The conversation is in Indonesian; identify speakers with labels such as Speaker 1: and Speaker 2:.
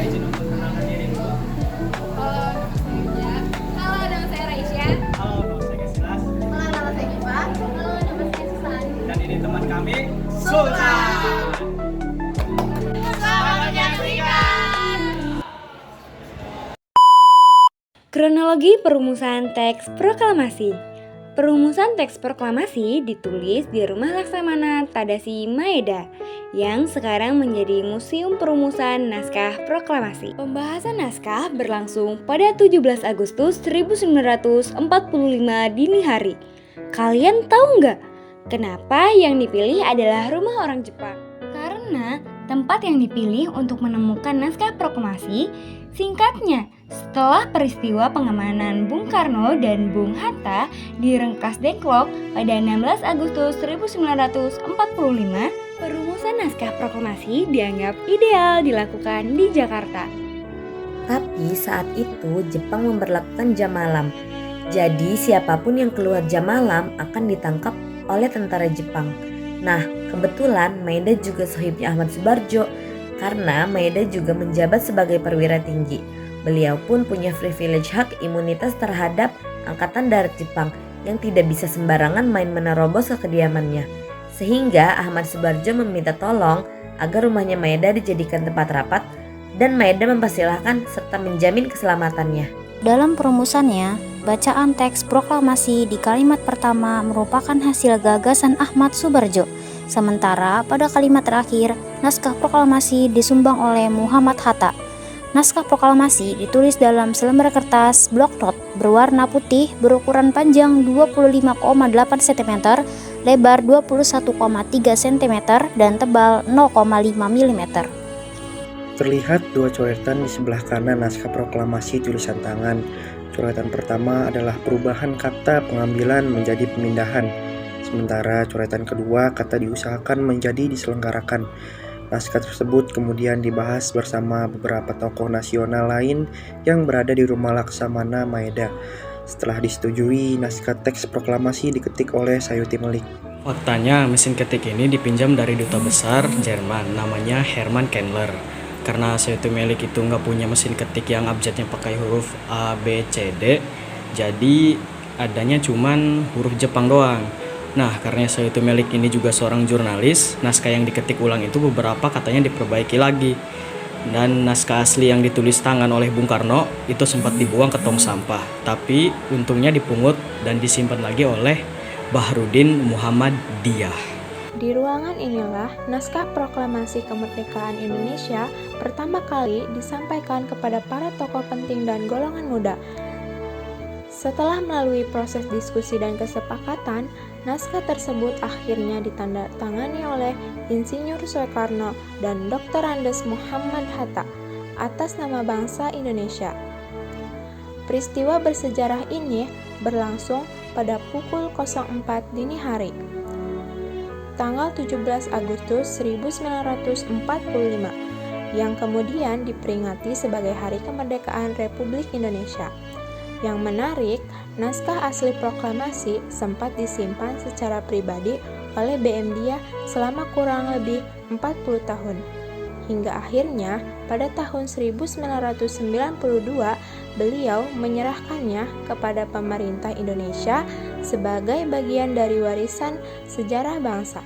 Speaker 1: izin untuk kenalkan diri dulu.
Speaker 2: Halo, ya. Halo, nama saya Raisya.
Speaker 1: Halo, nama saya Kasilas.
Speaker 2: Halo, nama saya Giva. Halo, nama saya Susan.
Speaker 1: Dan ini teman kami, Sultan.
Speaker 2: Selamat menyaksikan.
Speaker 3: Kronologi perumusan teks proklamasi. Perumusan teks proklamasi ditulis di Rumah Laksamana Tadashi Maeda yang sekarang menjadi Museum Perumusan Naskah Proklamasi. Pembahasan naskah berlangsung pada 17 Agustus 1945 dini hari. Kalian tahu nggak kenapa yang dipilih adalah rumah orang Jepang? Karena tempat yang dipilih untuk menemukan naskah proklamasi singkatnya setelah peristiwa pengamanan Bung Karno dan Bung Hatta di Rangkas Dengklok pada 16 Agustus 1945, perumusan naskah proklamasi dianggap ideal dilakukan di Jakarta.
Speaker 4: Tapi saat itu Jepang memberlakukan jam malam. Jadi siapapun yang keluar jam malam akan ditangkap oleh tentara Jepang. Nah, kebetulan Maeda juga sohibnya Ahmad Subarjo karena Maeda juga menjabat sebagai perwira tinggi. Beliau pun punya privilege hak imunitas terhadap Angkatan Darat Jepang yang tidak bisa sembarangan main menerobos ke kediamannya. Sehingga Ahmad Subarjo meminta tolong agar rumahnya Maeda dijadikan tempat rapat dan Maeda mempersilahkan serta menjamin keselamatannya.
Speaker 5: Dalam perumusannya, bacaan teks proklamasi di kalimat pertama merupakan hasil gagasan Ahmad Subarjo. Sementara pada kalimat terakhir, naskah proklamasi disumbang oleh Muhammad Hatta. Naskah proklamasi ditulis dalam selembar kertas bloknot berwarna putih berukuran panjang 25,8 cm, lebar 21,3 cm, dan tebal 0,5 mm.
Speaker 6: Terlihat dua coretan di sebelah kanan naskah proklamasi tulisan tangan. Coretan pertama adalah perubahan kata pengambilan menjadi pemindahan. Sementara coretan kedua kata diusahakan menjadi diselenggarakan. Naskah tersebut kemudian dibahas bersama beberapa tokoh nasional lain yang berada di Rumah Laksamana Maeda. Setelah disetujui, naskah teks proklamasi diketik oleh Sayuti Melik.
Speaker 1: Faktanya, mesin ketik ini dipinjam dari duta besar Jerman, namanya Hermann Kendler. Karena Sayuti Melik itu nggak punya mesin ketik yang abjadnya pakai huruf A, B, C, D, jadi adanya cuman huruf Jepang doang. Nah, karena Sayuti Melik ini juga seorang jurnalis, naskah yang diketik ulang itu beberapa katanya diperbaiki lagi. Dan naskah asli yang ditulis tangan oleh Bung Karno itu sempat dibuang ke tong sampah, tapi untungnya dipungut dan disimpan lagi oleh Bahrudin Muhammad Diyah.
Speaker 7: Di ruangan inilah naskah proklamasi kemerdekaan Indonesia pertama kali disampaikan kepada para tokoh penting dan golongan muda. Setelah melalui proses diskusi dan kesepakatan, naskah tersebut akhirnya ditandatangani oleh Insinyur Soekarno dan Dr. Andes Muhammad Hatta atas nama bangsa Indonesia. Peristiwa bersejarah ini berlangsung pada pukul 04 dini hari, tanggal 17 Agustus 1945, yang kemudian diperingati sebagai Hari Kemerdekaan Republik Indonesia. Yang menarik, naskah asli proklamasi sempat disimpan secara pribadi oleh BM Diyah selama kurang lebih 40 tahun. Hingga akhirnya pada tahun 1992 beliau menyerahkannya kepada pemerintah Indonesia sebagai bagian dari warisan sejarah bangsa.